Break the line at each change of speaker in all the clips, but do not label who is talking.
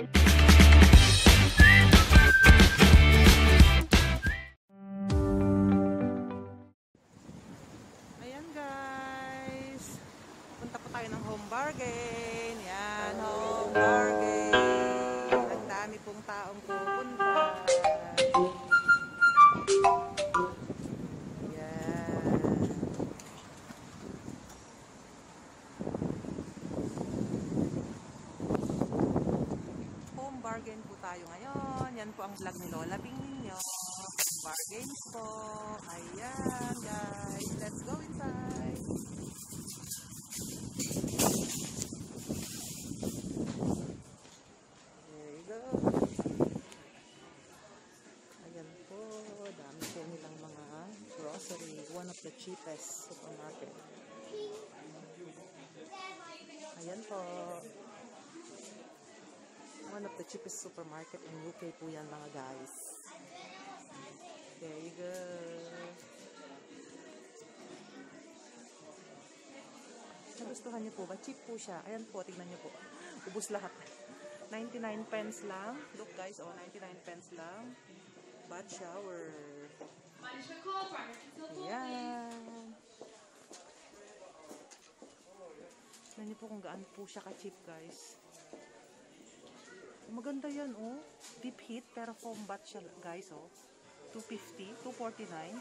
Ayan guys, punta po tayo ng Home Bargain. Yan, Home Bargain. Ang dami pong taong pupunta. Yan. Home Bargain po tayo ngayon. Yan po ang vlog ni Lola Bing ninyo. Bargains po. Ayan guys, let's go inside. There you go. Ayan po, dami po nilang mga groceries. One of the cheapest supermarket. Ayan po. One of the cheapest supermarket in UK po yan mga guys. There you go. Nagustuhan niyo po ba? Cheap po siya. Ayan po, tignan niyo po. Ubus lahat. 99 pence lang. Look guys, oh, 99 pence lang. Bath shower. Ayan. Tignan niyo po kung gaano po siya ka-cheap guys. Maganda yan, oh. Deep heat, pero foam bath siya guys, oh. 250, 249.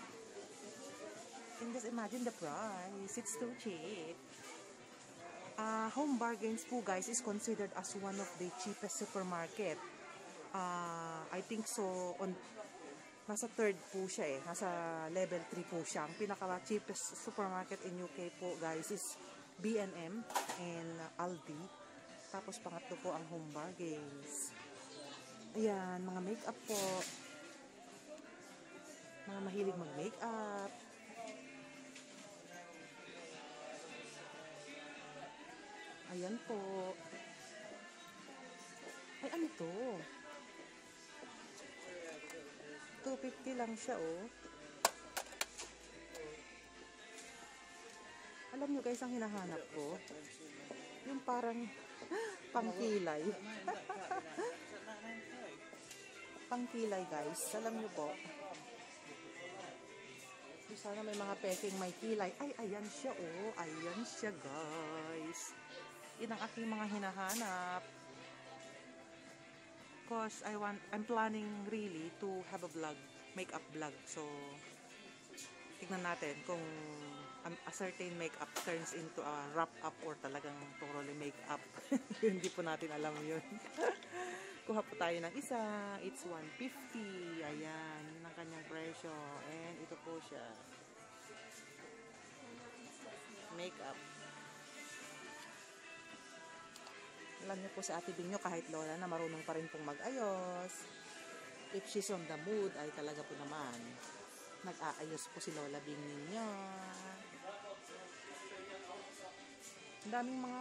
And just imagine the price. It's too cheap. Home Bargains po guys is considered as one of the cheapest supermarket. I think so. Nasa third po siya eh. Nasa level 3 po siya. Ang pinaka-cheapest supermarket in UK po guys is B&M and Aldi. Tapos pangatlo po ang Home Bargains. Ayan, mga makeup po. Mga mahilig mag-makeup. Ayan po. Ay, ano to? 250 lang siya, oh. Alam nyo guys, ang hinahanap ko, yung parang pangkilay. Pangkilay guys. Alam nyo po. Sana may mga peking may kilay. Ay, ayan siya, oh. Ayan siya, guys. Yan ang aking mga hinahanap. Because I'm planning really to have a vlog, makeup vlog. So, tignan natin kung a certain makeup turns into a wrap up or talagang totally makeup. Hindi po natin alam yun. Kuha po tayo ng isa. It's 150. Ayan. Yun ang kanyang presyo. And ito po siya. Makeup. Alam niyo po sa Ate Bing nyo, kahit lola na marunong pa rin pong mag-ayos. If she's on the mood, ay talaga po naman. Nag-aayos po si Lola Bing ninyo. Ang daming mga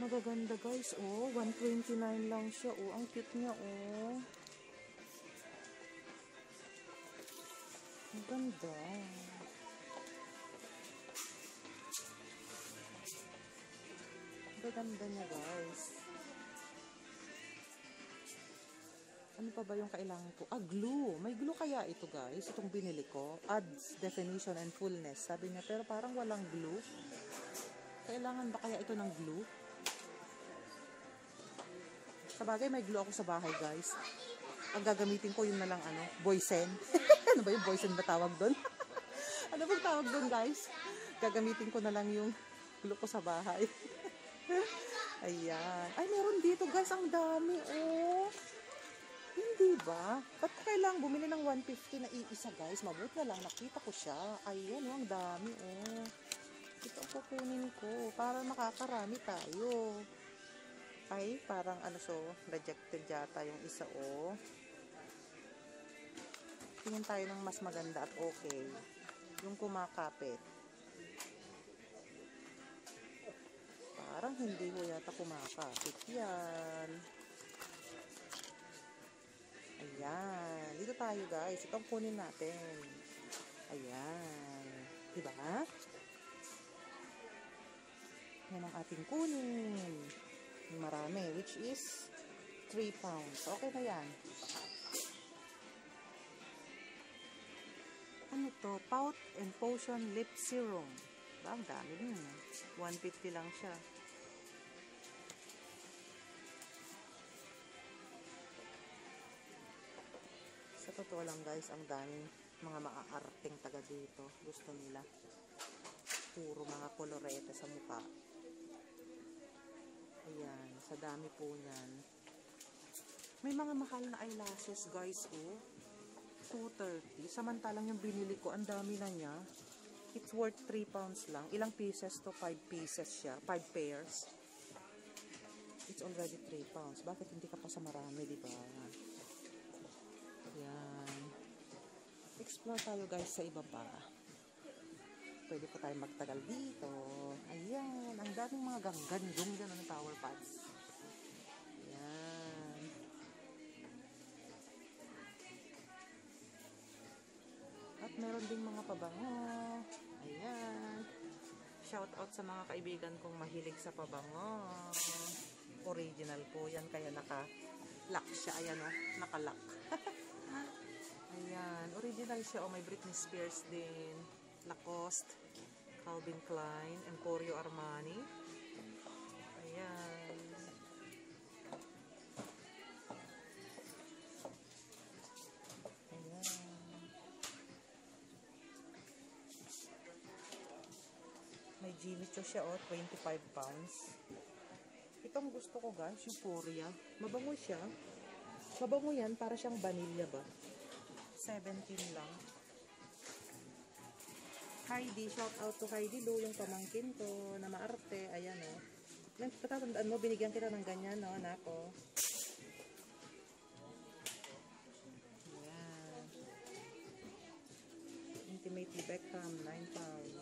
magaganda guys, oh. 129 lang siya, oh. Ang cute niya, oh. Ang ganda. Ang ganda niya guys. Ano pa ba yung kailangan ko? Glue. May glue kaya ito guys. Itong binili ko. Adds definition and fullness. Sabi niya, pero parang walang glue. Kailangan ba kaya ito ng glue? Sabagay, may glue ako sa bahay guys. Ang gagamitin ko yun na lang Boysen. Ano ba yung Boysen ba tawag doon? Ano bang tawag doon guys? Gagamitin ko na lang yung glue ko sa bahay. Ayan. Ay, meron dito guys. Ang dami, oh. Hindi ba? Ba't kailangan bumili ng 150 na iisa guys? Mabuti na lang. Nakita ko siya. Ayan, oh. Ang dami, oh. Ito ang kukunin ko. Para makakarami tayo. Ay, parang rejected yata yung isa, oh. Tingin tayo ng mas maganda at okay. Yung kumakapit. Parang hindi ko yata kumakapit yan. Ayan. Dito tayo guys. Itong kunin natin. Ayan. Diba? Yan ang ating kunin. Marami. Which is 3 pounds. Okay na yan. Ano to? Pout and Potion Lip Serum. Ang dami din. 150 lang siya. Sa totoo lang guys, ang daming mga maaarting taga dito. Gusto nila. Puro mga kolorete sa mukha. Ayan, sa dami po niyan. May mga mahal na eyelashes guys, oh. 230. Samantalang yung binili ko, ang dami na niya. It's worth 3 pounds lang. Ilang pieces to? 5 pieces siya. 5 pairs. It's already 3 pounds. Bakit hindi ka pa sa marami, diba? Ayan. Explore tayo guys sa iba pa. Pwede pa tayo magtagal dito. Ayan. Ang daming mga ganggandong dyan ng tower pads. Ayan. At meron ding mga pabango. Ayan. Shout out sa mga kaibigan kong mahilig sa pabango. Original po yan. Kaya naka-lock siya. Ayan o. Naka-lock. Ayan. Original siya o. May Britney Spears din. Lacoste, Calvin Klein, Emporio Armani. Ayan. Ayan. May Jimmy Choo siya, 25 pounds. Itong gusto ko guys, Euphoria. Mabango siya. Mabango yan, para siyang vanilla ba? 17 lang. Heidi, shout out to Heidi Lou, yung pamangkin ko na maarte. Ayan o. Patatandaan mo, binigyan kita ng ganyan, no, nako. Ayan. Intimately Beckham, 9 pounds.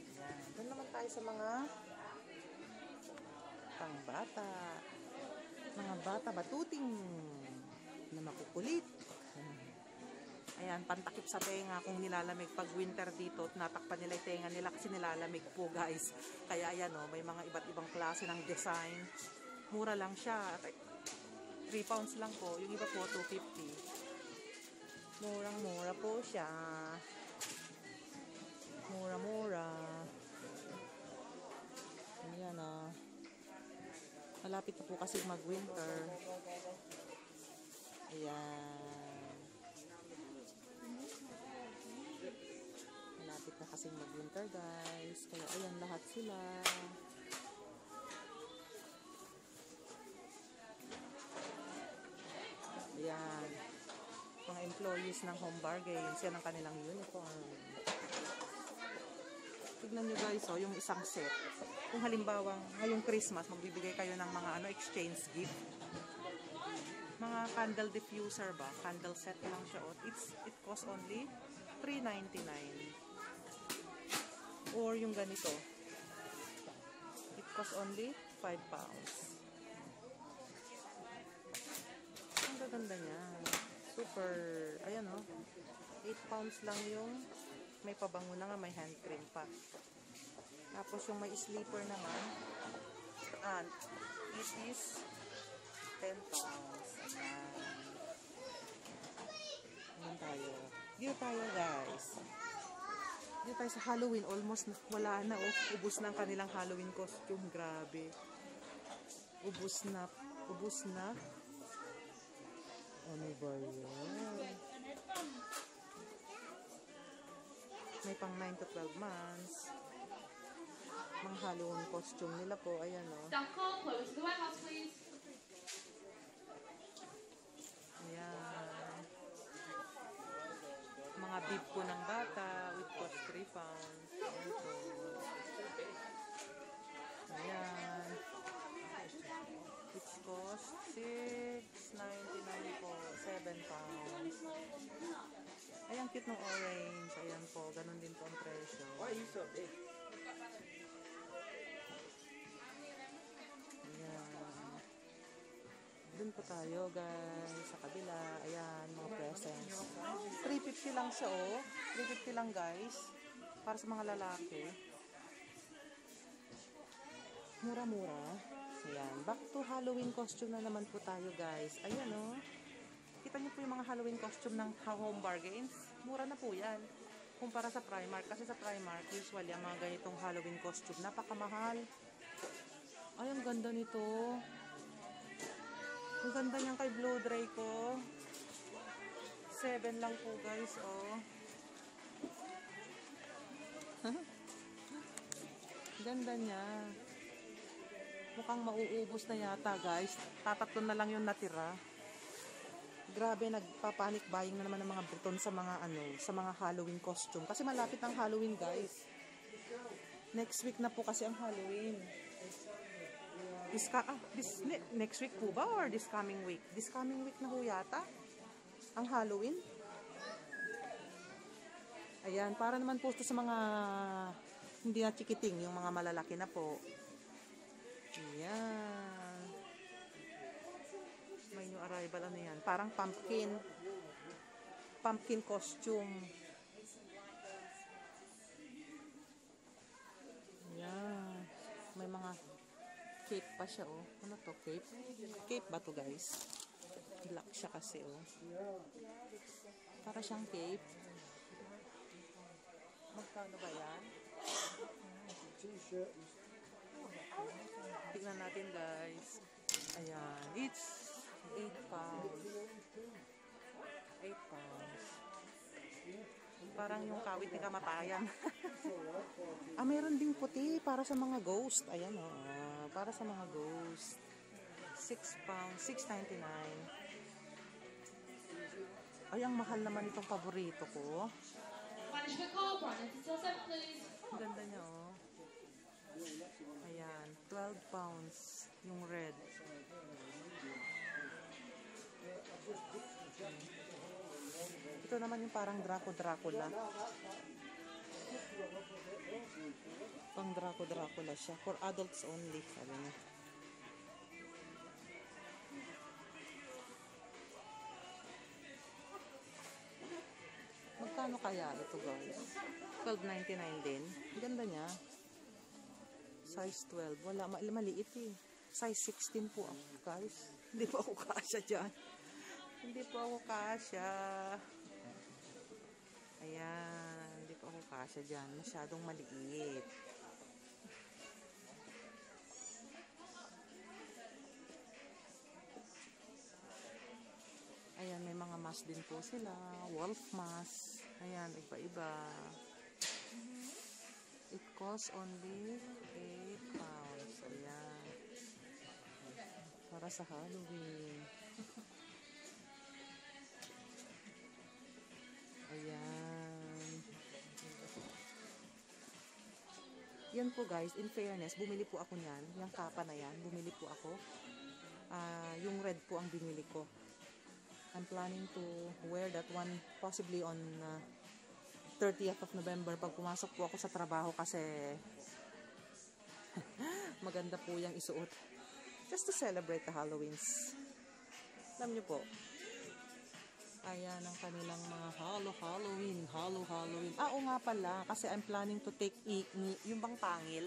Ayan. Doon naman tayo sa mga pangbata. Mga bata batuting na makukulit. Ayan, pantakip sa tenga kung nilalamig pag winter dito, natakpan nila yung tenga nila kasi nilalamig po guys. Kaya ayan o, may mga iba't ibang klase ng design. Mura lang siya. 3 pounds lang po. Yung iba po 250. Murang-mura po siya. Mura-mura. Ayan o. Malapit na po kasi mag-winter. Ayan. Malapit na kasi mag-winter guys. Kaya ayan lahat sila. Ayan. Mga employees ng Home Bargains. Yan ang kanilang uniform. Tignan nyo guys, oh, yung isang set. Kung halimbawa, ngayong Christmas, magbibigay kayo ng mga exchange gift. Mga candle diffuser ba? Candle set lang siya. Oh. It costs only $3.99. Or yung ganito. It costs only 5 pounds. Ang gaganda niya. Super, ayan oh. 8 pounds lang yung may pabango na nga, may hand cream pa. Tapos yung may sleeper naman, and it is 10 pounds. Ayan. Ayan tayo. Dito tayo guys. Dito tayo sa Halloween. Almost wala na. Oh. Ubus na ang kanilang Halloween costume. Grabe. Ubus na. Ubus na. Ano ba yun? May pang 9 to 12 months. Mga Halloween costume nila po. Ayan o. Oh. Ayan. Mga bib po ng bata with cost 3 pounds. Ayan po. Ayan. Which cost 6.99 po. 7 pounds. Ayan, cute ng orange. Ayan po, ganun din po ang presyo. Ayan. Dun po tayo, guys. Sa kabila. Ayan, mga presents. 350 lang siya, oh. 350 lang, guys. Para sa mga lalaki. mura-mura. Ayan, back to Halloween costume na naman po tayo guys. Ayan o. Kita niyo po yung mga Halloween costume ng Home Bargains. Mura na po yan. Kumpara sa Primark. Kasi sa Primark, usually ang mga ganitong Halloween costume, napakamahal. Ay, ang ganda nito. Ang ganda niyang kay Blue Draco. 7 lang po guys, oh. Ganda niya. Mukhang mauubos na yata guys. Tatatlo na lang yung natira. Grabe, nagpa-panic buying na naman ng mga Briton sa mga sa mga Halloween costume. Kasi malapit ang Halloween guys. Next week na po kasi ang Halloween. Next week po ba or this coming week? This coming week na ho yata ang Halloween. Ayan, para naman po ito sa mga hindi na chikiting, yung mga malalaki na po. Ayan. May new arrival, ano yan? Parang pumpkin costume. Ayan. May mga cape pa siya, oh. Ano to, cape? Cape ba to, guys? Black siya kasi, oh. Para siyang cape. Magkano ba yan? Tignan natin, guys. Ayan. It's 8 pounds. 8 pounds. Parang yung kawit ni kamatayan. Mayroon ding puti para sa mga ghost. Ayan, oh. Para sa mga ghost. 6 pounds. 6.99. Ay, ang mahal naman itong paborito ko. Ang ganda niya, oh. Ayan. 12 pounds. Yung red. Ito naman yung parang Dracula. Pang Dracula siya. For adults only. Sabi niya. Magkano kaya ito guys? 12.99 din. Ganda niya. Size 12. Wala. Maliit eh. Size 16 po ako guys. Hindi po ako kasya dyan. Hindi po ako kasya. Ayan. Hindi po ako kasya dyan. Masyadong maliit. Ayan, may mga mask din po sila. Wolf mask. Ayan, iba-iba. It costs only 8 pounds. Ayan. Para sa Halloween. Ayan. Yan po guys, in fairness, bumili po ako niyan. Yung kapa na yan, bumili po ako. Yung red po ang binili ko. I'm planning to wear that one possibly on 30th of November pag pumasok po ako sa trabaho kasi maganda po yung isuot. Just to celebrate the Halloweens. Alam niyo po. Ayan ang kanilang mga Halloween. Oo nga pala, kasi I'm planning to take yung bang tangil.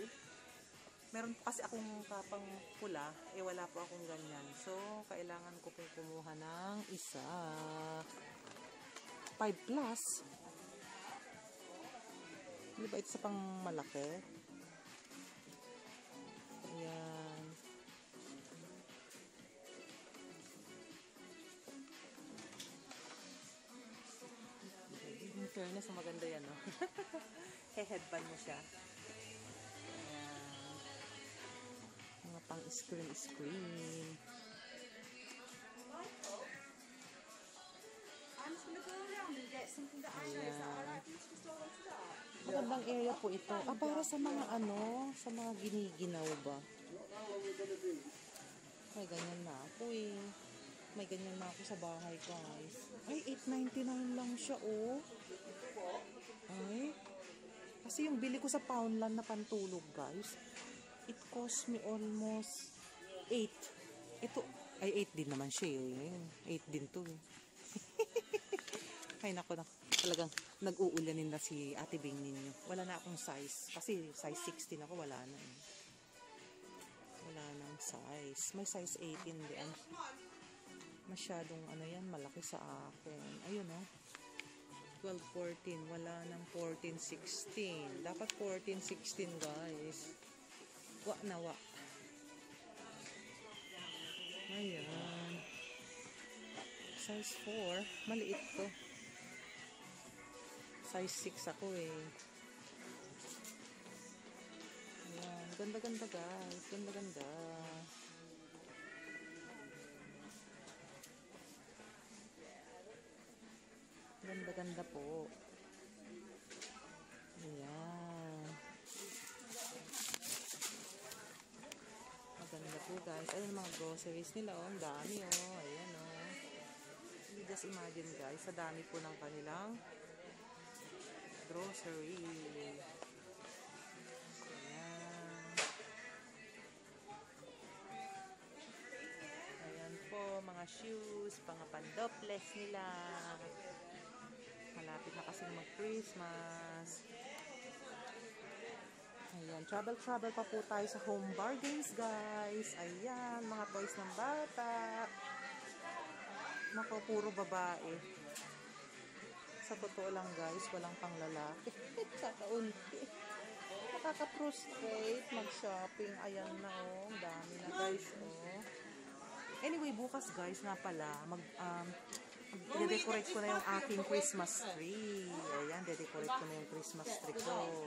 Meron po kasi akong kapang pula, wala po akong ganyan. So, kailangan ko po kumuha ng isa. 5 plus. Hindi ba ito sa pang malaki? Ayan. In fairness, maganda yan, no? Headband mo siya. Mga pang screen. Magandang area po ito. Para sa mga sa mga giniginaw ba? May ganyan na ako eh. May ganyan na ako sa bahay guys. Ay, 8.99 lang siya oh. Ay. Kasi yung bili ko sa Poundland na pantulog guys, it cost me almost 8. Ito, ay 8 din naman siya eh. 8 din to eh. Ay nako, talagang nag-uulanin na si Ate Bing ninyo. Wala na akong size. Kasi size 16 ako, wala na eh. wala nang size. May size 18 din. Masyadong ano yan, malaki sa akin. Ayun oh. 12, 14. Wala nang 14, 16. Dapat 14, 16 guys. Wa na wa. Ayan. Size 4. Maliit to. Size 6 ako eh. Ayan. Ganda-ganda guys. Ganda-ganda. Ganda-ganda po. Ayan. Maganda po guys. Ayan mga groceries nila oh. Ang dami oh. Ayan oh. Just imagine guys. Sa dami po ng kanilang grocery. Ayan. Ayan po mga shoes. Mga pandopless nila. Malapit na kasing mag-Christmas. Ayan, travel pa po tayo sa Home Bargains, guys. Ayan, mga toys ng bata. Nako, puro babae. Sa totoo lang, guys, walang pang lalaki. Kakaunti. Nakaka-frustrate mag-shopping. Ayan na, oh. Dami na, guys, oh. Anyway, bukas, guys, nga pala, de-decorate ko na yung aking Christmas tree. Ayan, de-decorate ko na yung Christmas tree ko.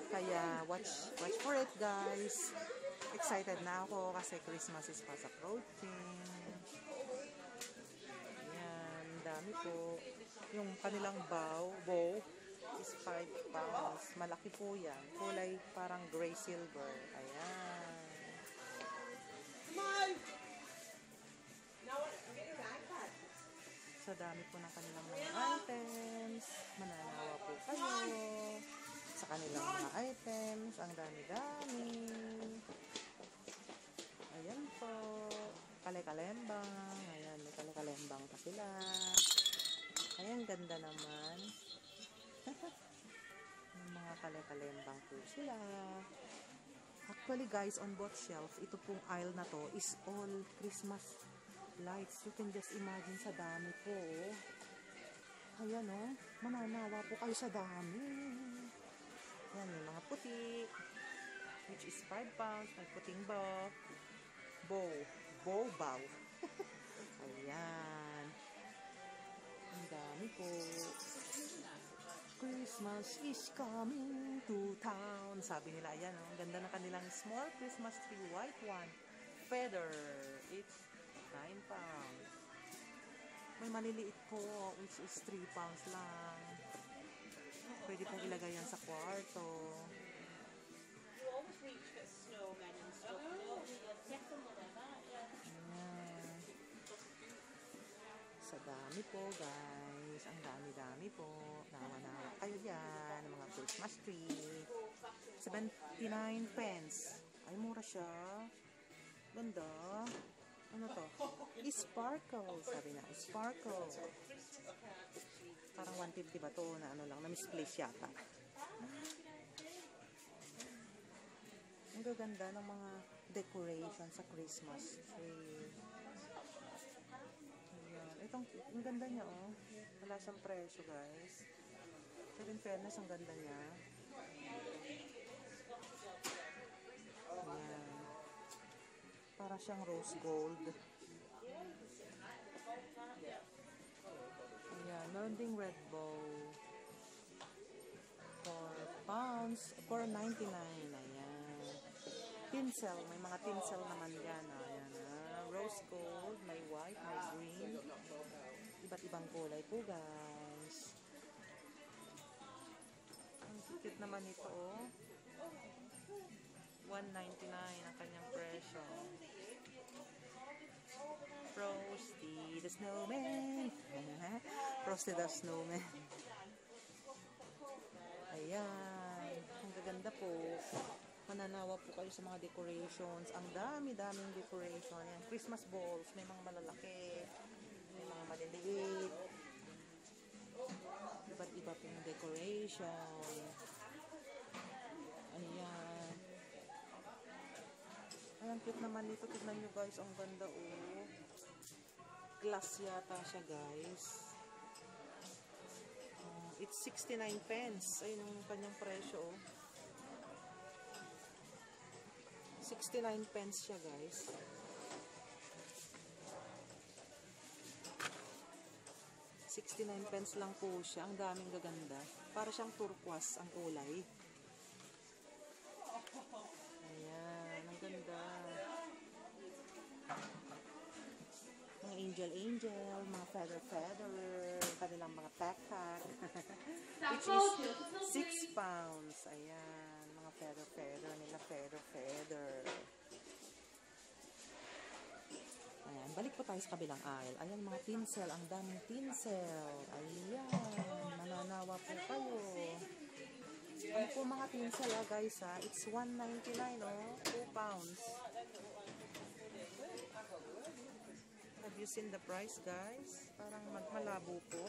Kaya, watch for it, guys. Excited na ako kasi Christmas is fast approaching. Ayan, dami po. Yung kanilang bow is 5 pounds. Malaki po yan. Kulay parang gray silver. Ayan. Sa dami po ng kanilang mga items. Mananawa po kayo sa kanilang mga items. Ang dami-dami. Ayan po. Kale-kalembang. Ayan, may kale-kalembang pa sila. Ayan, ganda naman. Yung mga kale-kalembang po sila. Actually guys, on both shelf, ito pong aisle na to is all Christmas lights. You can just imagine sa dami po. Ayan oh, mananawa po kayo sa dami. Ayan, may mga puti, which is 5 pounds. May puting bow. Ayan. Ang dami po. Christmas is coming to town. Sabi nila, ayan oh, ang ganda ng kanilang small Christmas tree, white one. Feather. It's 9 pounds. May maliliit po, which is 3 pounds lang. Pwede pong ilagay yan sa kwarto. Ayan. Sa dami po, guys. Ang dami-dami po. Nawa-nawa kayo dyan. Ang mga Christmas tree. 79 pence. Ay, mura siya. Ganda. Ano to? Sparkle. Sabi na, sparkle. Parang 150 ba to na ano lang, na misplace yata. Ang gaganda ng mga decoration sa Christmas tree. Ayan. Itong, ang ganda niya oh. Wala siyang presyo guys. Pero in fairness, ang ganda niya. Ayan. Para siyang rose gold. Ayan, meron ding red bow. 4 pounds, 4.99. Ayan. Tinsel, may mga tinsel naman yan. Ayan, rose gold, may white, may green. Iba't ibang kulay po, guys. Ang cute naman ito, oh. 1.99 ang kanyang presyo. Frosty the Snowman. Frosty the Snowman. Ayan. Ang gaganda po. Mananawa po kayo sa mga decorations. Ang dami-daming decoration. Ayan. Christmas balls. May mga malalaki. May mga maliliit. Iba't iba po yung decoration. Ayan. Ayan cute naman nito. Tignan nyo guys, ang ganda oh. Glass yata siya guys. It's 69 pence. Ayun yung kanyang presyo oh. 69 pence siya guys. $69 lang po siya. Ang daming gaganda. Para siyang turquoise ang kulay. Ayan. Ang ganda. Mga angel, mga feather, kanilang mga pack. Which is 6 pounds. Ayan. Mga feather nila. Feather. Ayan, balik po tayo sa kabilang aisle. Ayan, mga tinsel. Ang daming tinsel. Ayan, mananawa po kayo. Ano po mga tinsel guys It's $1.99 2 pounds. Have you seen the price guys? Parang malabo po.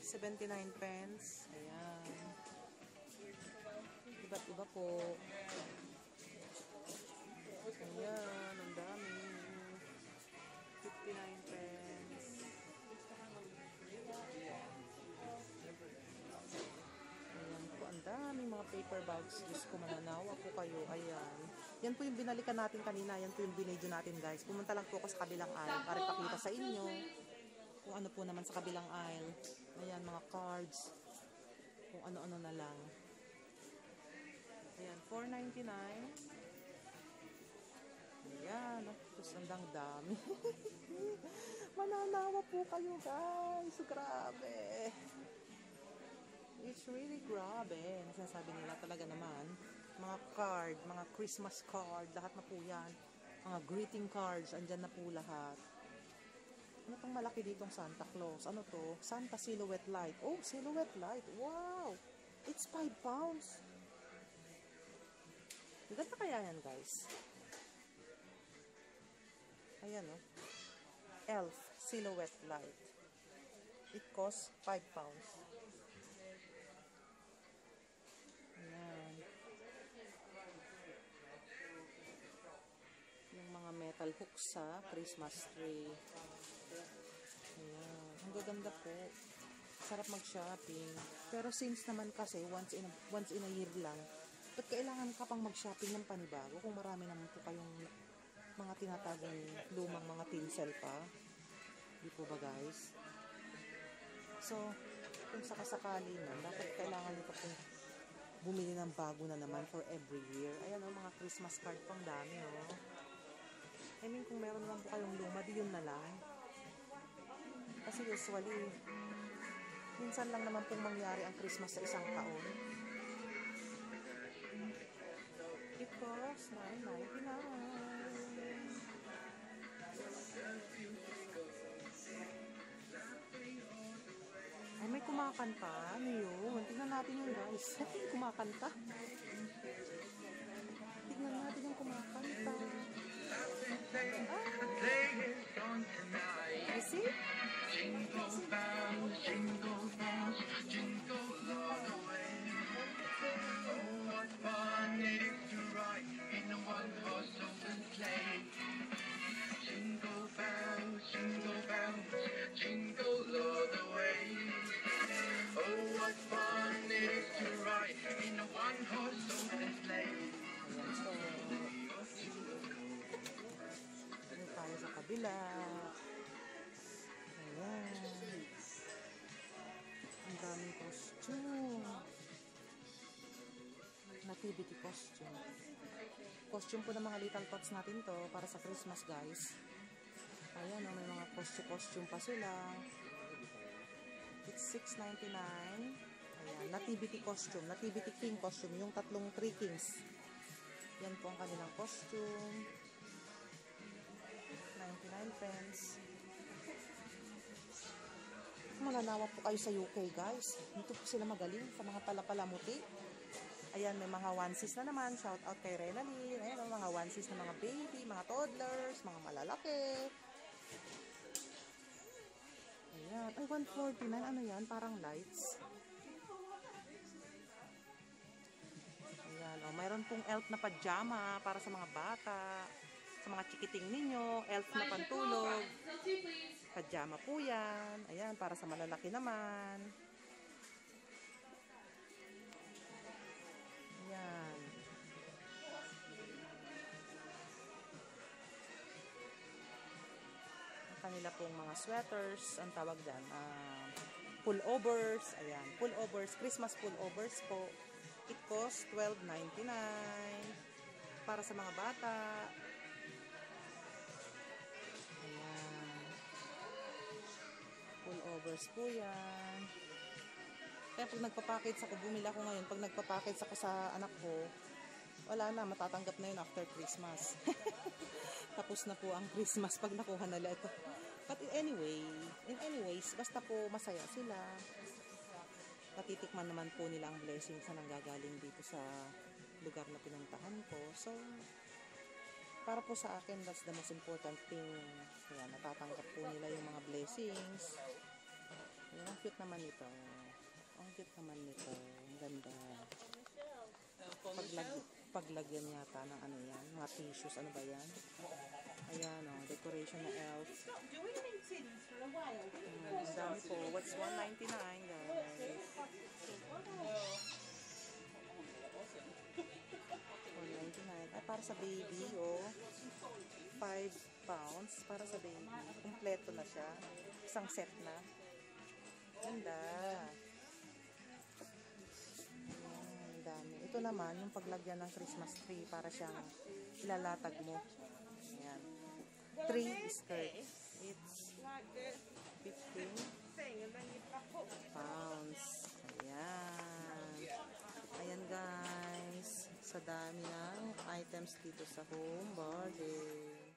79 pence. Ayan. Iba't iba po. Ayan, ang dami. 59 pence. Ayan po, ang dami mga paper bags. Diyos ko, mananawa po kayo. Ayan. Yan po yung binalikan natin kanina. Yan po yung binidyo natin guys. Pumunta lang po ako sa kabilang aisle para ipakita sa inyo kung ano po naman sa kabilang aisle. Ayan, mga cards. Kung ano-ano na lang. Ayan, $4.99. Ayan, tapos ang dami. Mananawa po kayo guys. Grabe. It's really grabe. Sinasabi nila talaga naman. Mga card, mga Christmas card, lahat na po yan. Mga greeting cards, andyan na po lahat. Ano tong malaki ditong Santa Claus? Ano to? Santa Silhouette Light. Oh, Silhouette Light. Wow! It's 5 pounds. Ganda kaya yan guys? Ayan oh. Elf Silhouette Light. It costs 5 pounds. Ayan. Yung mga metal hooks sa Christmas tree. Ayan. Ang gaganda po. Sarap mag-shopping. Pero since naman kasi once in a year lang, ba't kailangan ka pang mag-shopping ng panibago kung marami naman po kayong mga tinatagong lumang mga tinsel pa? Di po ba guys? So, kung sakasakali na, dapat kailangan nito pong bumili ng bago na naman for every year. Ayan o, mga Christmas card pang dami o. I mean, kung meron naman po kayong luma, di yun na lang. Kasi usually, minsan lang naman pong mangyari ang Christmas sa isang taon. It costs $9.99. Ay, may kumakanta. Ano yun? Tingnan natin yung guys. May kumakanta. Tingnan natin yung kumakanta. You see?
Jingle bells, jingle all the way. Oh, what fun it is to ride in a one-horse open sleigh. Jingle bells, jingle all the way. Oh, what fun it is to ride in a one-horse open sleigh.
Ano tayo sa kabila? Ayan. Ang daming costume. Nativity costume. Costume po ng mga little tots natin to para sa Christmas guys. Ayan o, may mga costume pa sila. It's $6.99. Ayan, nativity costume. Nativity king costume. Yung tatlong 3 kings. Yan po ang kanilang costume. 99 pence. Mananawa po kayo sa UK guys. Dito po sila magaling sa mga palapalamuti. Ayan, may mga onesies na naman. Shout out kay Renalyn. Ayan, mga onesies na mga baby, mga toddlers, mga malalaki. Ayan. Ay, $149. Ano yan? Parang lights. Ayan. O, mayroon pong elf na pajama para sa mga bata, sa mga chikiting ninyo, elf na pantulog. Pajama po yan. Ayan, para sa malalaki naman. Ayan. Ang kanila pong mga sweaters, ang tawag dyan, pullovers. Ayan, pullovers, Christmas pullovers po. It costs $12.99 para sa mga bata. Ayan. Pullovers po yan. Kaya pag nagpapackage ako, bumili ako ngayon, pag nagpapackage ako sa anak ko, wala na, matatanggap na yun after Christmas. Tapos na po ang Christmas pag nakuha nila ito. But anyways, basta po masaya sila. Matitikman naman po nila ang blessings na nanggagaling dito sa lugar na pinuntahan ko. So, para po sa akin, that's the most important thing. Kaya natatanggap po nila yung mga blessings. Ayan, ang cute naman ito. Ang cute naman nito. Ang ganda. Paglagyan yata ng ano yan, mga tissues, ano ba yan? Ayan o, decoration na elf. Ang dami po. What's $1.99 guys? $1.99. Ay, para sa baby o. 5 pounds para sa baby. Kompleto na siya. Isang set na. Ganda. Ito naman, yung paglagyan ng Christmas tree para siyang ilalatag mo. Ayan. Tree skirt. It's 15 pounds. Ayan. Ayan guys. Sa dami ng items dito sa Home Bargain.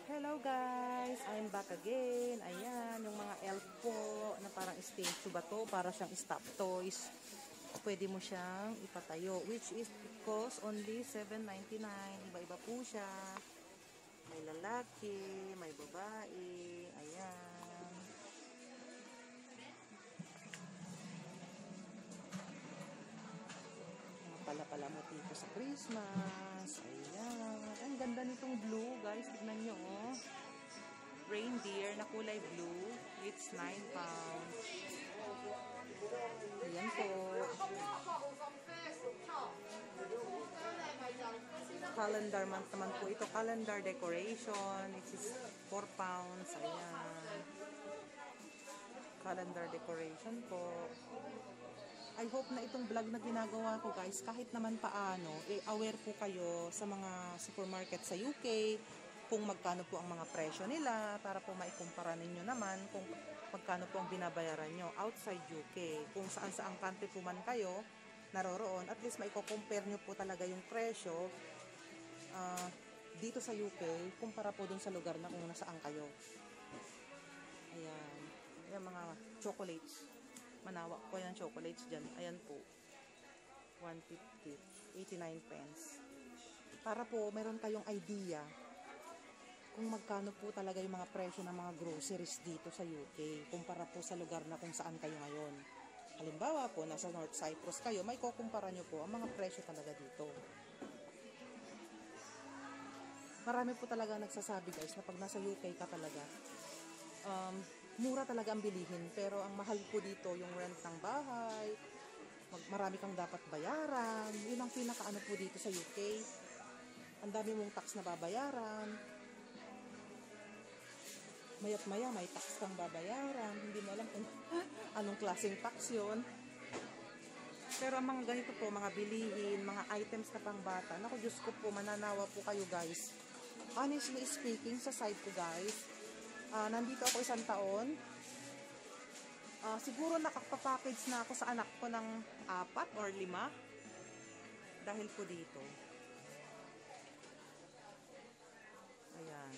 Hello guys! I'm back again. Ayan, yung mga elf po na parang statue ba to? Para siyang stop toys. Pwede mo siyang ipatayo, which is it costs only $7.99. Iba-iba po siya. May lalaki, may babae. Ayan. Mga pala-pala mo dito sa Christmas. Ayan. Ang ganda nitong blue, guys. Tignan nyo, oh. Reindeer na kulay blue. It's 9 pounds. Ayan po. Calendar month naman po ito. Calendar decoration. It is 4 pounds. Ayan. Calendar decoration po. I hope na itong vlog na ginagawa ko guys, kahit naman paano, aware po kayo sa mga supermarket sa UK, kung magkano po ang mga presyo nila, para po maikumpara ninyo naman kung magkano po ang binabayaran nyo outside UK. Kung saan-saang country po man kayo naroroon, at least maiko-compare nyo po talaga yung presyo dito sa UK, kumpara po dun sa lugar na kung nasaan kayo. Ayan. Ayan mga chocolates. Manawa po yan chocolates dyan. Ayan po. 150. 89 pence. Para po meron kayong idea kung magkano po talaga yung mga presyo ng mga groceries dito sa UK kumpara po sa lugar na kung saan kayo ngayon. Halimbawa po, nasa North Cyprus kayo, may kukumpara nyo po ang mga presyo talaga dito. Marami po talaga nagsasabi guys na pag nasa UK ka talaga, mura talaga ang bilihin, pero ang mahal po dito yung rent ng bahay, marami kang dapat bayaran. Yun ang pinakaano po dito sa UK. Ang dami mong tax na babayaran. Maya't maya may tax kang babayaran. Hindi mo alam kung anong klaseng tax yun. Pero ang mga ganito po, mga bilihin, mga items na pang bata, naku Diyos ko po, mananawa po kayo guys. Honestly speaking, sa side ko guys, nandito ako 1 taon. Siguro nakapapa-package na ako sa anak ko ng 4 or 5 dahil po dito. Ayan.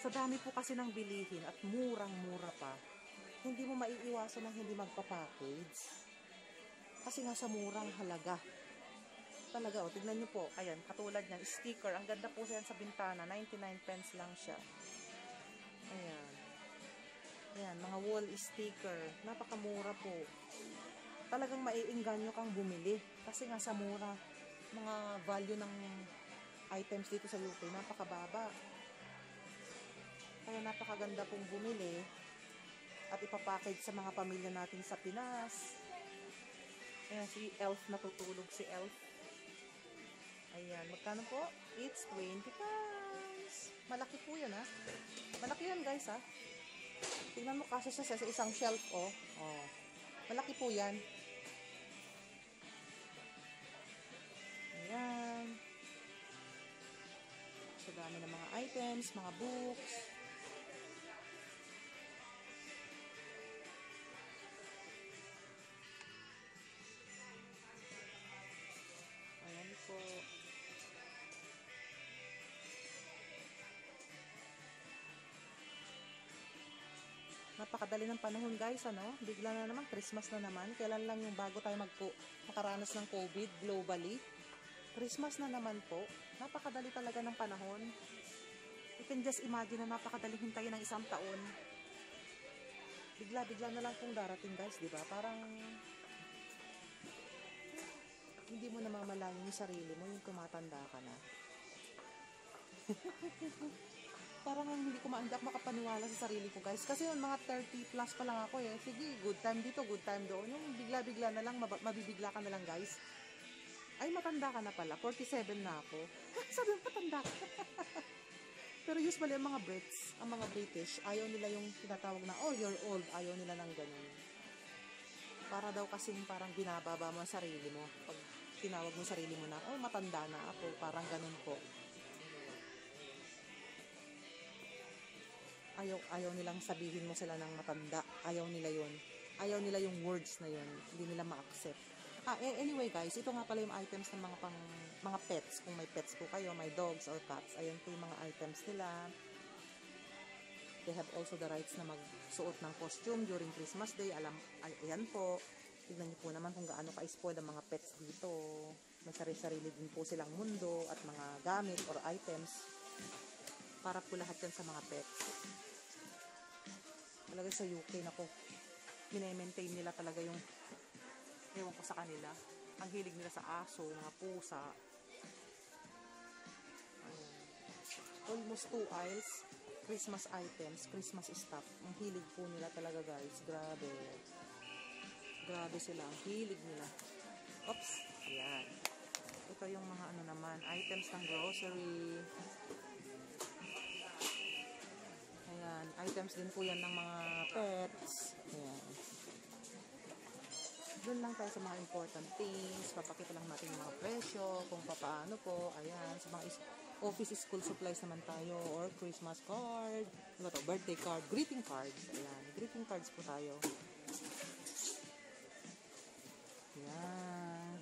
Sa dami po kasi ng bilihin at murang-mura pa, hindi mo maiiwasan ng hindi magpa-package. Kasi nga sa murang halaga. Talaga, o, tignan nyo po. Ayan, katulad niyan, sticker. Ang ganda po siya sa bintana. 99 pence lang siya. Ayan. Ayan, mga wall sticker. Napakamura po. talagang maiengganyo kang bumili. Kasi nga sa mura, mga value ng items dito sa UK, napakababa. Kaya napakaganda pong bumili at ipapackage sa mga pamilya natin sa Pinas. Ayan, si Elf, natutulog si Elf. Ayan, magkano po? It's 20 pounds. Malaki po yan, ha? Malaki yan, guys, ha? Tingnan mo kasi siya sa isang shelf, oh. Oh. Malaki po yan. Ayan. Sa dami ng mga items, mga books. Ayan po. Napakadali ng panahon, guys, ano? Bigla na naman, Christmas na naman. Kailan lang yung bago tayo makaranas ng COVID globally? Christmas na naman po. Napakadali talaga ng panahon. You can just imagine na napakadali hintayin ng isang taon. Bigla-bigla na lang pong darating, guys, di ba? Parang hindi mo na mamalayan yung sarili mo, yung tumatanda ka na. Parang hindi ko makapaniwala sa sarili ko, guys. Kasi yung mga 30 plus pa lang ako, eh. Sige, good time dito, good time doon. Yung bigla-bigla na lang, mabibigla ka na lang, guys. Ay, matanda ka na pala. 47 na ako. Sabi mo, matanda ka. Pero usually, ang mga Brits, ang mga British, ayaw nila yung tinatawag na, oh, you're old. Ayaw nila ng ganun. Para daw kasing parang binababa mo ang sarili mo. Pag tinawag mo sarili mo na, oh, matanda na ako. Parang ganun po. Ayaw nilang sabihin mo sila ng matanda. Ayaw nila yun. Ayaw nila yung words na yun. Hindi nila ma-accept. Anyway, guys, ito nga pala yung items ng mga pets. Kung may pets po kayo, may dogs or cats, ayan po yung mga items nila. They have also the rights na magsuot ng costume during Christmas Day. Ayan po. Tignan niyo po naman kung gaano ka-spoiled ang mga pets dito. May sarili-sarili din po silang mundo at mga gamit or items. Para po lahat yan sa mga pets. Talaga sa UK, nako, mine-maintain nila talaga yung, ewan ko sa kanila, ang hilig nila sa aso, mga pusa. Ayan. Almost 2 aisles, Christmas items, Christmas stuff. Ang hilig po nila talaga, guys. Grabe. Grabe sila, ang hilig nila. Oops, ayan. Ito yung mga ano naman, items ng grocery. Ayan, items din po yan ng mga pets. Ayan. Doon lang tayo sa mga important things. Papakita lang natin yung mga presyo, kung paano po. Ayan, sa mga office school supplies naman tayo, or Christmas card, ano to, birthday card, greeting cards. Ayan, greeting cards po tayo. Ayan.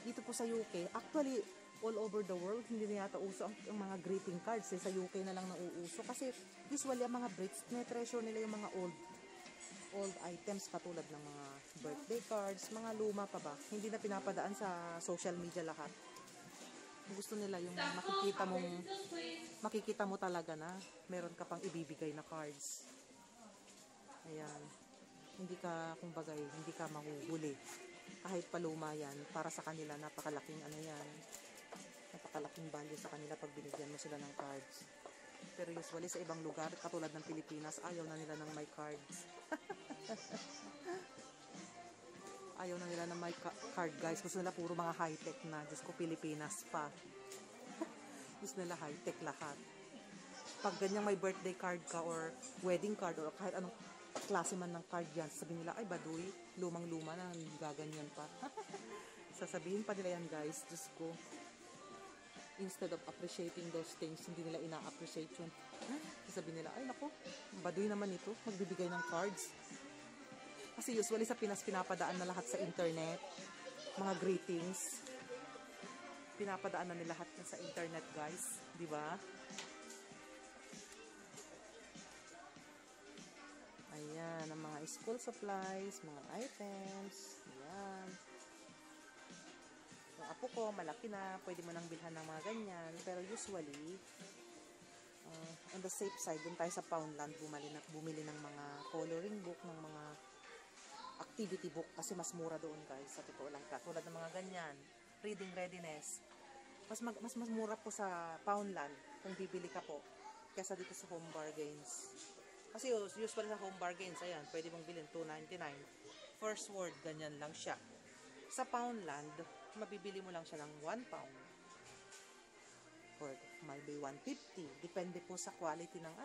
Dito po sa UK, actually, all over the world, hindi na yata uso ang mga greeting cards. Sa UK na lang nauuso. Kasi usually, ang mga Brits, treasure nila yung mga old items katulad ng mga birthday cards, mga luma pa ba. Hindi na pinapadaan sa social media lahat. Gusto nila yung makikita mo talaga na meron ka pang ibibigay na cards. Ayan. Hindi ka, kumbaga, hindi ka mahuhuli. Kahit paluma yan, para sa kanila, napakalaking ano yan. Napakalaking value sa kanila pag binigyan mo sila ng cards. Pero usually sa ibang lugar, katulad ng Pilipinas, ayaw na nila ng may cards. Ayaw na nila ng may card, guys. Gusto nila puro mga high-tech na. Diyos ko, Pilipinas pa. Gusto nila high-tech lahat. Pag ganyang may birthday card ka or wedding card or kahit anong klase man ng card yan, sabihin nila, ay baduy, lumang-luma na, gaganyan pa. Sasabihin pa nila yan, guys. Diyos ko. Instead of appreciating those things, hindi nila ina-appreciate yun. Sasabihin nila, ay nako, baduy naman ito, magbibigay ng cards. Kasi usually sa Pinas, pinapadaan na lahat sa internet. Mga greetings. Pinapadaan na nila lahat sa internet, guys. Di ba? Ayan, ang mga school supplies, mga items. Ayan. Yung apo ko, malaki na. Pwede mo nang bilhan ng mga ganyan. Pero usually, on the safe side, dun tayo sa Poundland bumili ng mga coloring book, ng mga activity book kasi mas mura doon guys, sa totoo lang. Katulad ng mga ganyan, reading readiness, mas mura po sa Poundland kung bibili ka po kaysa dito sa Home Bargains. Kasi usually sa Home Bargains, ayan, pwede mong bilhin $2.99. First word, ganyan lang siya. Sa Poundland, mabibili mo lang siya ng £1 or maybe $1.50. Depende po sa quality ng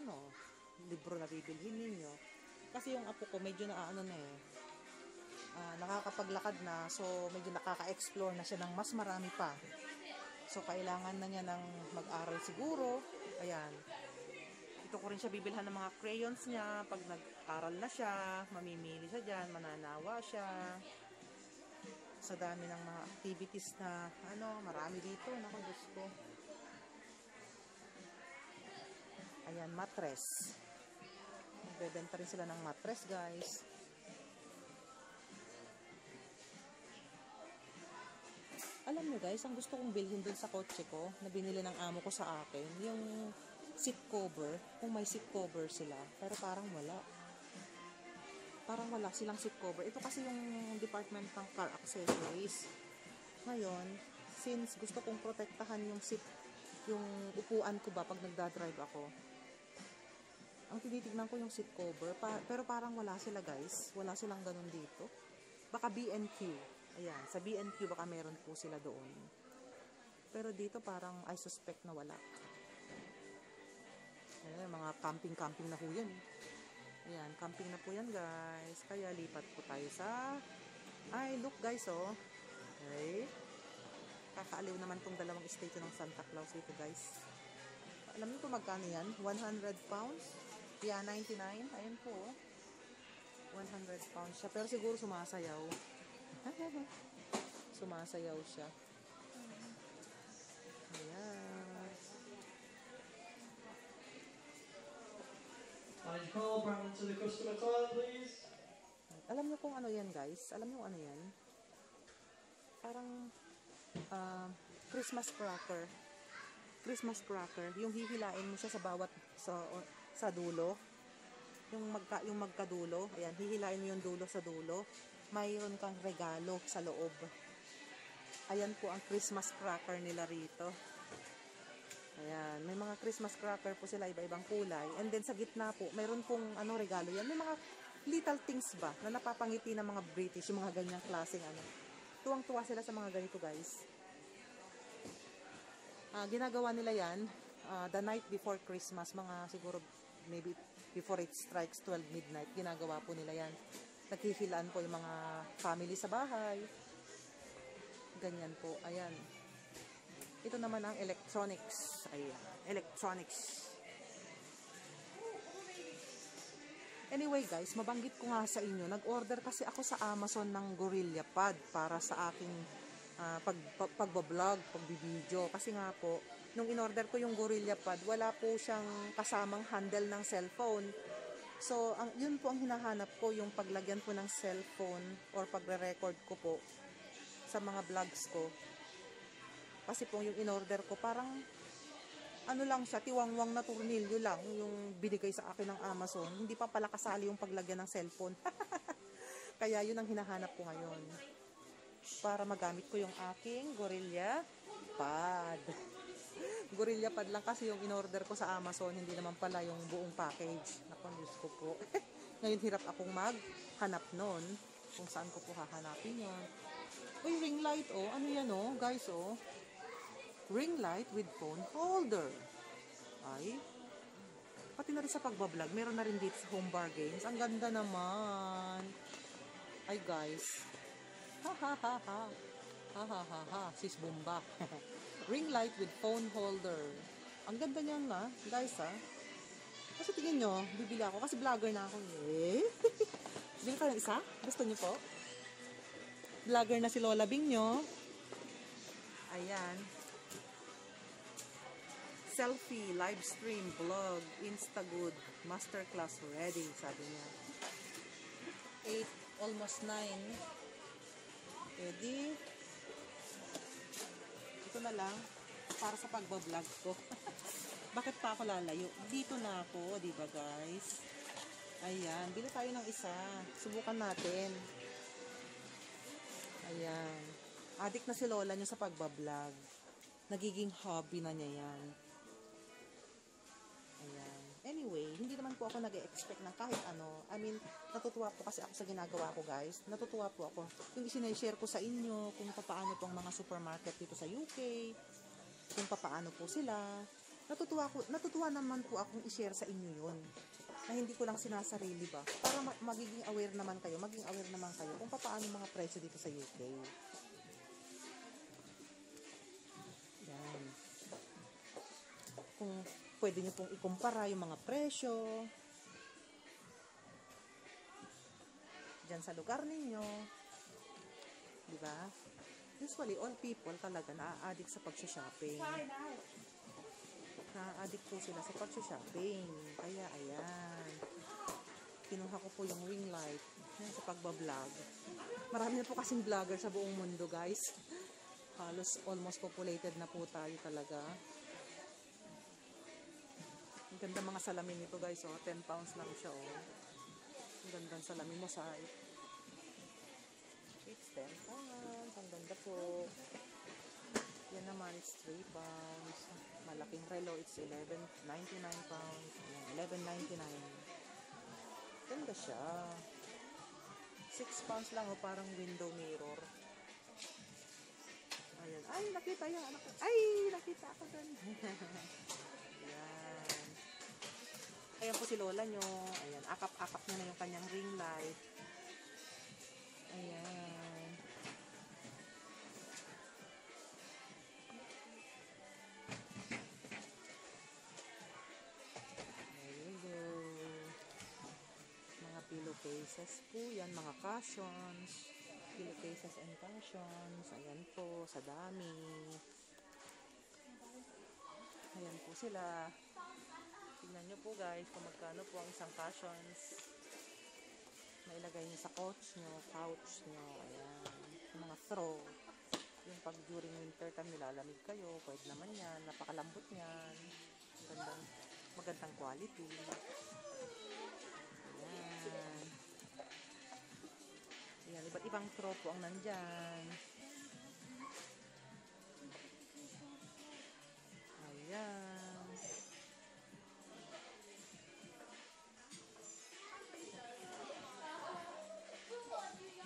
libro na bibilhin ninyo. Kasi yung apo ko medyo nakakapaglakad na, so medyo nakaka-explore na siya ng mas marami pa. So kailangan na niya ng mag-aral siguro. Ayan. Ito ko rin siya bibilhan ng mga crayons niya. Pag nag-aral na siya, mamimili siya dyan, mananawa siya. Sa dami ng mga activities na, marami dito. Naku, Diyos ko. Ayan, mattress. Magbebenta rin sila ng mattress, guys. Alam nyo guys, ang gusto kong bilhin dun sa kotse ko, na binili ng amo ko sa akin, yung seat cover, kung may seat cover sila, pero parang wala. Parang wala silang seat cover. Ito kasi yung department ng car accessories. Ngayon, since gusto kong protektahan yung seat, yung upuan ko ba pag nagdadrive ako, ang tinitignan ko yung seat cover, pero parang wala sila guys. Wala silang ganun dito. Baka B&Q. Ayan, sa B&Q baka meron po sila doon. Pero dito parang I suspect na wala. Ayan, mga camping na po yan. Ayan, camping na po yan guys. Kaya lipat po tayo sa... Ay, look guys oh. Okay. Kakaaliw naman tong dalawang statue ng Santa Claus ito guys. Alam niyo po magkano yan? 100 pounds? Yeah, 99. Ayan po oh. 100 pounds siya. Pero siguro sumasayaw. Sumasayaw siya. Ayan.
Call Brandon to the customer toilet, please.
Alam niyo kung ano yan guys? Alam niyo ano yan? Parang Christmas cracker. Christmas cracker. Yung hihilain mo siya sa bawat sa dulo. Yung magkadulo. Ayan, hihilain mo yung dulo sa dulo. Mayroon kang regalo sa loob. Ayan po ang Christmas cracker nila rito. Ayan, may mga Christmas cracker po sila, iba-ibang kulay. And then sa gitna po, mayroon pong regalo yan. May mga little things ba na napapangiti ng mga British, yung mga ganyang klaseng Tuwang-tuwa sila sa mga ganito guys. Ginagawa nila yan the night before Christmas, mga siguro maybe before it strikes 12 midnight, ginagawa po nila yan. Naghihilaan po yung mga family sa bahay. Ganyan po. Ayan. Ito naman ang electronics. Ayan. Electronics. Anyway guys, mabanggit ko nga sa inyo. Nag-order kasi ako sa Amazon ng Gorilla Pad para sa aking pagbablog, pagbibideo. Kasi nga po, nung in-order ko yung Gorilla Pad, wala po siyang kasamang handle ng cellphone. So, yun po ang hinahanap ko, yung paglagyan po ng cellphone or pagre-record ko po sa mga vlogs ko. Kasi po yung in-order ko, parang lang siya, tiwangwang na tornilyo lang yung binigay sa akin ng Amazon. Hindi pa pala kasali yung paglagyan ng cellphone. Kaya yun ang hinahanap ko ngayon. Para magamit ko yung aking Gorilla Pad. Gorilla Pad lang kasi yung in-order ko sa Amazon, hindi naman pala yung buong package. Naku, Diyos ko po. Ngayon hirap akong maghanap nun kung saan ko po hahanapin yun. Uy, ring light oh. Ano yan oh, guys oh. Ring light with phone holder. Ay. Pati na rin sa pagbablog, meron na rin dito sa Home Bargains. Ang ganda naman. Ay guys. Ha ha ha ha. Ha ha ha ha. Sis Bumba. Ring light with phone holder. Ang ganda niya nga, guys ha. Kasi tingin nyo, bibili ako. Kasi vlogger na ako eh. Bili ka ng isa? Gusto niyo po? Vlogger na si Lola Bing nyo. Ayan. Selfie, live stream, vlog, Instagood, masterclass ready, sabi niya. 8, almost 9. Ready? Ito na lang para sa pagbablog ko. Bakit pa ako lalayo? Dito na ako, di ba guys? Ayan, bili tayo ng isa. Subukan natin. Ayan. Adik na si Lola niya sa pagbablog. Nagiging hobby na niya yan. Ayan. Anyway, hindi naman po ako nag-expect ng kahit ano. I mean, natutuwa po kasi ako sa ginagawa ko guys. Natutuwa po ako. Yung isinashare ko sa inyo, kung paano po ang mga supermarket dito sa UK, kung paano po sila. Natutuwa naman po akong i-share sa inyo yun. Na hindi ko lang sinasarili ba. Para magiging aware naman kayo, kung paano mga presyo dito sa UK. Yan. Kung pwede nyo pong ikumpara yung mga presyo dyan sa lugar ninyo. Diba? Usually, all people talaga na-addict sa pag-shopping. Na-addict po sila sa pag-shopping. Kaya, ayan. Kinuha ko po yung ring light sa pagbablog. Marami na po kasing vlogger sa buong mundo, guys. Halos almost populated na po tayo talaga. Ang ganda mga salamin nito guys, oh. 10 pounds lang siya, oh. Ang gandang salamin mo sa it's 10 pounds. Ang ganda po. Yan naman, it's 3 pounds. Malaking relo, it's 11.99 pounds. 11.99. Ganda siya. 6 pounds lang, oh. Parang window mirror. Ayan. Ay, nakita yung anak ko. Ay, nakita ako dun. Ayan. Ayan po si Lola nyo. Ayan, akap-akap niya na yung kanyang ring light. Ayan. There you go. Mga pillowcases po yan, mga cushions. Pillowcases and cushions. Ayan po, sa dami. Ayan po sila. Tingnan nyo po guys kung magkano po ang isang cushions. Mailagay nyo sa pouch nyo. Ayan. Yung mga throw. Yung pag during winter time nilalamig kayo. Pwede naman yan. Napakalambot yan. Magandang quality. Ayan. Ayan. Iba't ibang throw po ang nandyan. Ayan.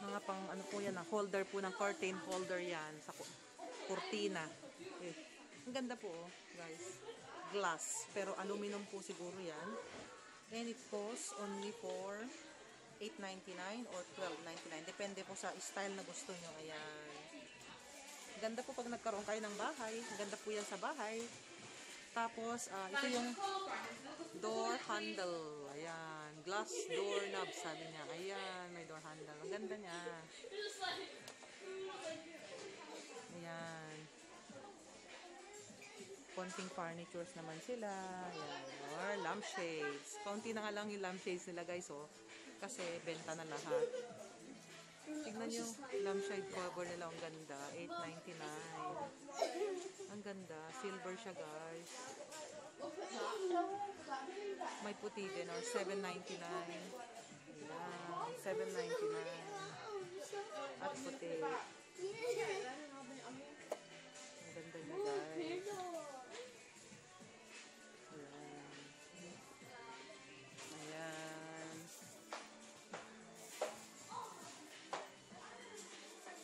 Mga pang ano po yan, holder po ng curtain holder yan sa kurtina. Eh, ang ganda po, oh, guys. Glass, pero aluminum po siguro yan. And it costs only for $8.99 or $12.99. Depende po sa style na gusto nyo. Ayan. Ganda po pag nagkaroon kayo ng bahay. Ganda po yan sa bahay. Tapos, ito yung door handle. Ayan. Glass door knob, sabi niya. Ayan, may door handle. Ang ganda niya. Ayan. Konting furnitures naman sila. Ayan. Or lampshades. Kaunti na nga lang yung lampshades nila, guys, oh. Kasi benta na lahat. Tignan nyo, lampshade cover nila. Ang ganda. $8.99. Ang ganda. Silver siya, guys. May puti din, or $7.99. Ayan. $7.99. At puti. Ang ganda niya, guys.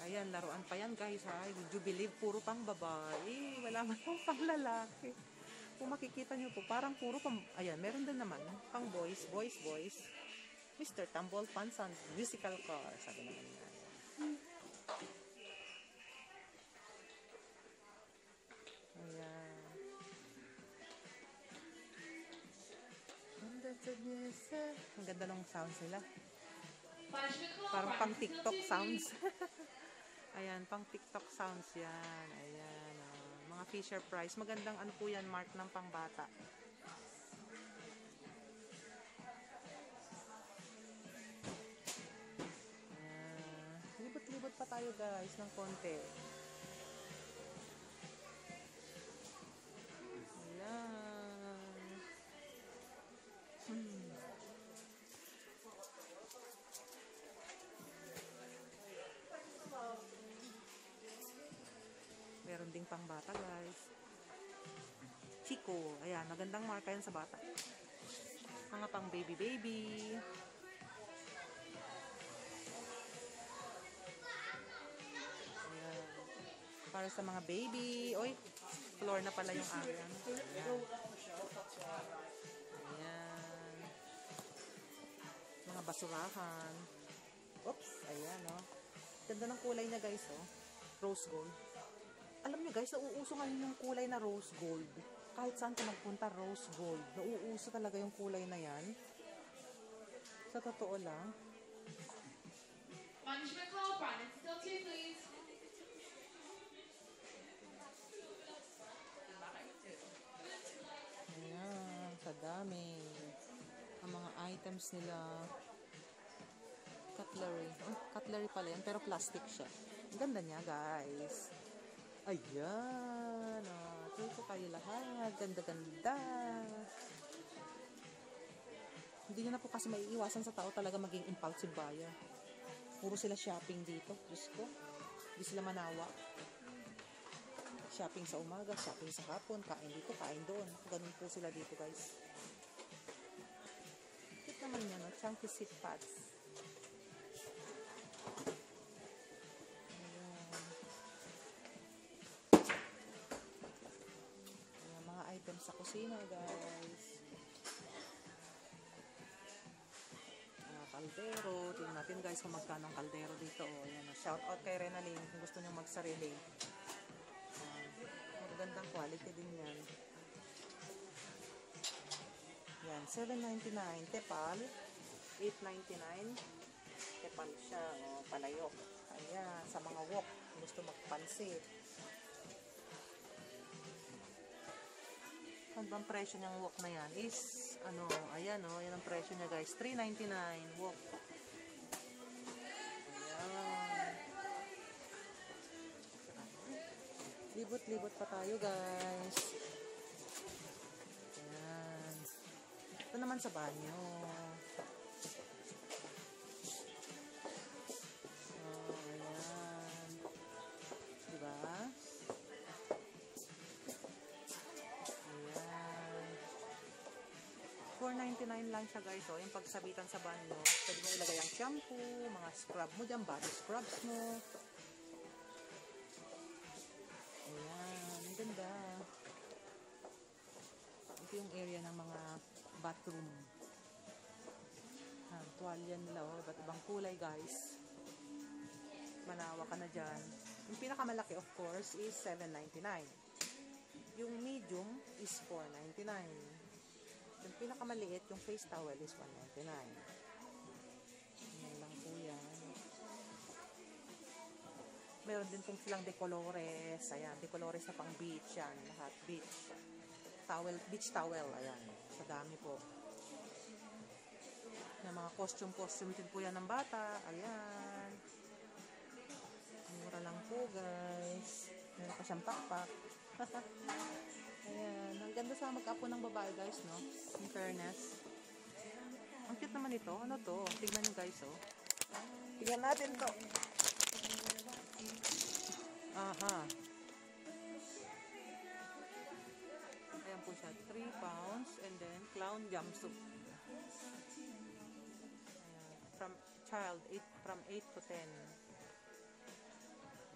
Ayan, laruan pa yan guys ha. Would you believe, puro pang babae. Wala man pang lalaki. Kung makikita nyo po, parang puro pang, ayan, meron din naman pang boys. Mr. Tumble Pants and Musical Car. Sabi naman niya. Ayan. Ang ganda ng sounds nila. Parang pang TikTok sounds. Ayan, pang TikTok sounds yan. Ayan, mga Fisher Price. Magandang ano po yan, mark ng pangbata. Libot-libot pa tayo guys ng konti. Ayan. ding pang bata, guys. Chico. Ayan, magandang marka yan sa bata. Mga pang baby. Ayan. Para sa mga baby. Oy, floor na pala yung ayan. Ayan. Ayan. Mga basurahan. Oops, ayan, oh. Ganda ng kulay niya, guys, oh. Rose gold. Alam niyo, guys, nauuso ngayon yung kulay na rose gold. Kahit saan ka magpunta, rose gold. Nauuso talaga yung kulay na yan. Sa totoo lang.
Punishment call, Brandon still 2, please.
Ayan, sa dami. Ang mga items nila. Cutlery. Oh, cutlery pala yan, pero plastic siya. Ang ganda niya, guys. Ayan. Oh, tuloy ko kayo lahat. Ganda-ganda. Hindi nyo na po kasi maiiwasan sa tao talaga maging impulsive buyer. Puro sila shopping dito. Diyos ko. Hindi sila manawa. Shopping sa umaga, shopping sa hapon, kain dito, kain doon. Ganun po sila dito, guys. Cute naman yan, no? Chunky seat pads. Ayan, mga items sa kusina, guys. Kaldero. Tingnan natin, guys, kung magkano ang kaldero dito. Oh, ayan, shout out kay Renaline kung gusto nyo magsarili. Magandang quality din yan. Yan, $7.99. Tepal, $8.99. Tepal siya. O, palayok. Ayan, sa mga wok. Gusto magpansit. Ano bang presyo niyang wok na yan? Is, ano, ayan o. Yan ang presyo niya, guys. $3.99. Wok. Libot-libot pa tayo, guys. Ayan. Ito naman sa banyo. Oh, ayan. Diba? Ayan. $4.99 lang siya, guys. Oh, yung pagsabitan sa banyo. Pwede mo ilagay ang shampoo, mga scrub mo dyan, body scrubs mo. Ganda. Ito yung area ng mga bathroom. Tuwalya nila, oh. Iba't ibang kulay, guys. Manawa ka na dyan. Yung pinakamalaki, of course, is $7.99. Yung medium is $4.99. Yung pinakamaliit, yung face towel is $1.99. Yan lang po yan. Meron din pong silang decolores. Ayan, decolores na pang beach. Yan, lahat. Beach. Towel, beach towel. Ayan. Sa dami po. Yung mga costume din po yan ng bata. Ayan. Mura lang po, guys. Meron pa siyang pakpak. Ayan. Ang ganda sa mag-apo ng babae, guys, no? In fairness. Ang cute naman ito. Ano to? Tignan nyo, guys, oh. Tignan natin to. Aha. Ayan po siya. 3 pounds and then clown jumpsuit. From child, from 8 to 10.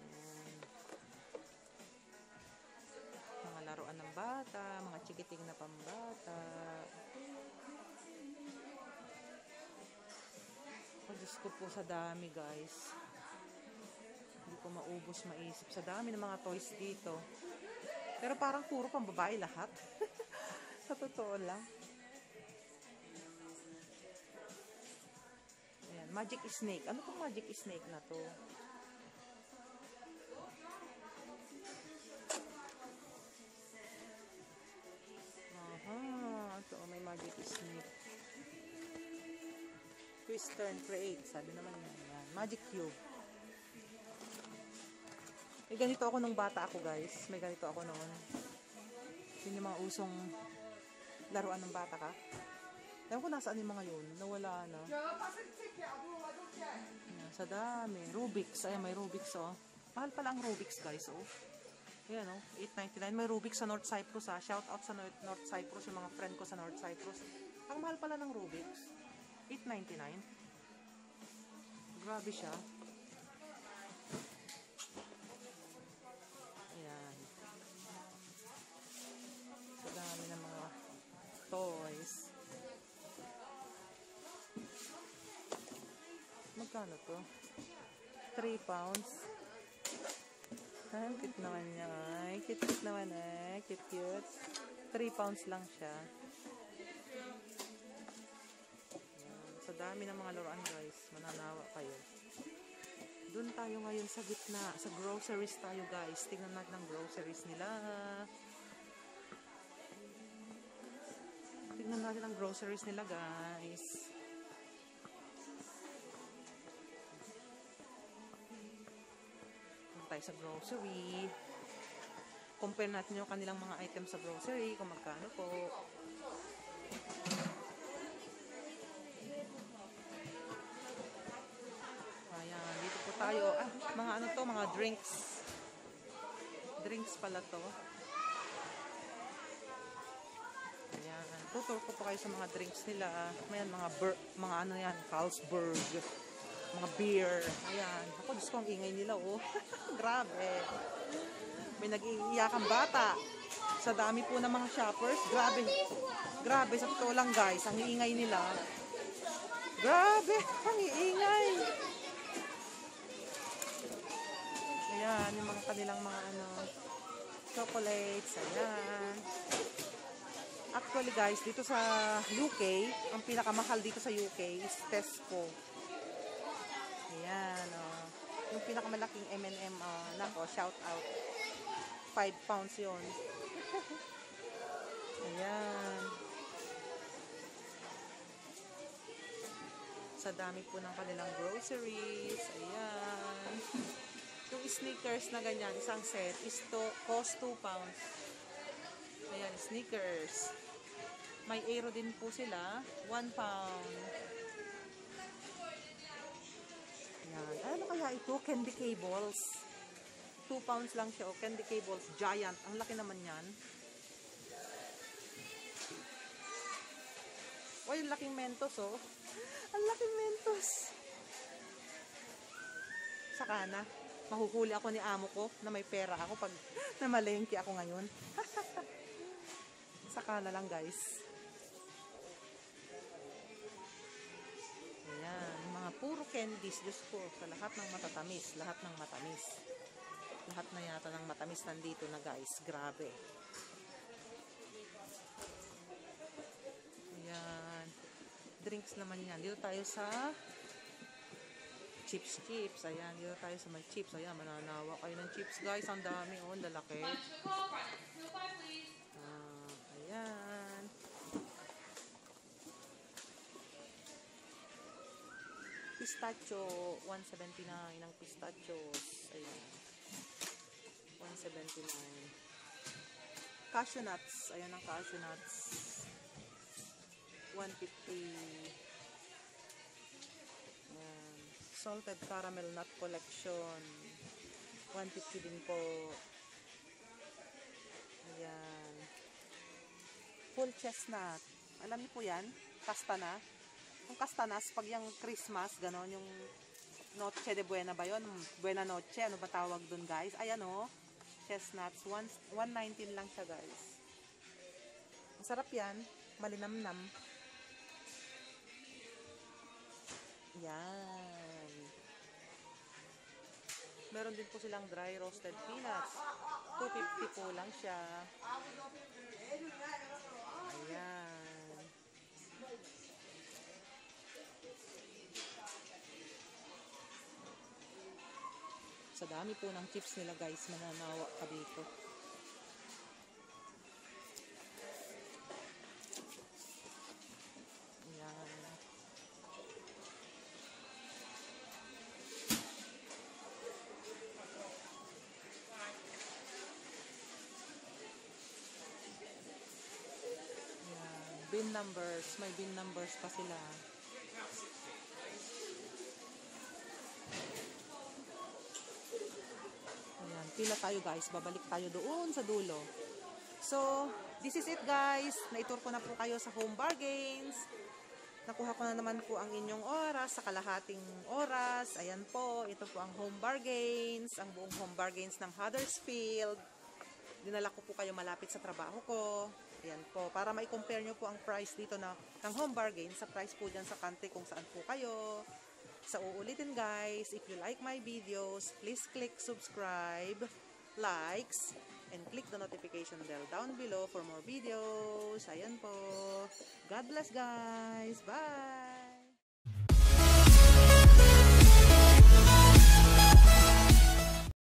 Ayan. Mga laruan ng bata, mga chikiting na pambata. Oh, Diyos ko po sa dami, guys. Hindi ko maubos maisip sa dami ng mga toys dito. Pero parang puro pang babae lahat. Sa totoo lang. Ayan, magic snake. Ano pong magic snake na to? Aha, ito may magic snake. Twist, turn, create. Sabi naman yan. Ayan. Magic cube. May ganito ako nung bata ako, guys. May ganito ako noon. Yun yung mga usong laruan ng bata ka. Ewan ko nasaan yung mga yun. Nawala na. Ayan, sa dami. Rubik's. Ayan, may Rubik's, oh. Mahal pala ang Rubik's, guys, oh. Ayan o, 8.99. May Rubik sa North Cyprus ha. Shout out sa North Cyprus, yung mga friend ko sa North Cyprus. Ang mahal pala ng Rubik. 8.99. Grabe siya. Ayan. Sa dami ng mga toys. Magkano to? 3 pounds. Ang cute naman niya. Ay, cute naman eh. Cute. 3 pounds lang siya. Ayan. Sa dami ng mga laruan guys. Mananawa kayo. Doon tayo ngayon sa gitna. Sa groceries tayo guys. Tingnan natin ang groceries nila. Tingnan natin ang groceries nila guys. Tayo sa grocery. Compare natin yung kanilang mga items sa grocery kung magkano po. Ayan, dito po tayo. Mga ano to, mga drinks. Drinks pala to. Ayan, tutur ko po kayo sa mga drinks nila. Ayan, mga ano yan, Carlsberg. Mga beer. Ayan. Ako, Diyos ko, ang ingay nila, oh. Grabe. May nag-iiyakang bata. Sa dami po ng mga shoppers. Grabe. Grabe. Sa totoo lang, guys. Ang iingay nila. Grabe. Ang iingay. Ayan. Yung mga kanilang mga ano, chocolates. Ayan. Actually, guys, dito sa UK, ang pinakamahal dito sa UK is Tesco. Ayan, oh. Yung pinakamalaking M&M, nako, shout out. 5 pounds yun. Ayan. Sa dami po ng kanilang groceries. Ayan. Yung sneakers na ganyan, isang set, is to cost 2 pounds. Ayan, sneakers. May Aero din po sila, 1 pound. Ayan. Ano kaya ito? Candy cables. 2 pounds lang siya. O, candy cables. Giant. Ang laki naman yan. O, yung laking Mentos, oh. Ang laking Mentos. Saka na. Mahuhuli ako ni amo ko na may pera ako pag namalengke ako ngayon. Saka na lang, guys. Puro candies, Diyos ko, sa lahat ng matatamis, lahat ng matamis. Lahat na yata ng matamis nandito na guys, grabe. Ayan. Drinks naman yan. Dito tayo sa chips. Ayan, dito tayo sa may chips. Ayan, mananawa kayo ng chips guys. Ang dami, oh, lalaki. Ayan. Pistachio, 179 ang pistachios. Ayan. 179. Cashew nuts. Ayan ang cashew nuts. 150. Ayan. Salted caramel nut collection. 150 din po. Ayan. Full chestnut. Alam niyo po yan? Kastana. Yung kastanas, pag yung Christmas, gano'n, yung Noche de Buena ba yun? Buena Noche, ano ba tawag dun guys? Ayan o, chestnuts, 119 lang siya guys. Masarap yan, malinamnam. Yan. Meron din po silang dry roasted peanuts. 250 po lang siya. Ayan. Sa dami po ng chips nila guys, mananawa ka dito. Ayan. Ayan. Bin numbers. May bin numbers pa sila. Ayan, pila tayo guys. Babalik tayo doon sa dulo. So, this is it guys. Naitur ko na po kayo sa Home Bargains. Nakuha ko na naman po ang inyong oras sa kalahating oras. Ayan po, ito po ang Home Bargains. Ang buong Home Bargains ng Huddersfield. Dinala ko po kayo malapit sa trabaho ko. Ayan po, para mai-compare nyo po ang price dito ng Home Bargains sa price po dyan sa country kung saan po kayo. Sa uulitin guys, if you like my videos, please click subscribe, likes, and click the notification bell down below for more videos. Ayan po. God bless guys. Bye!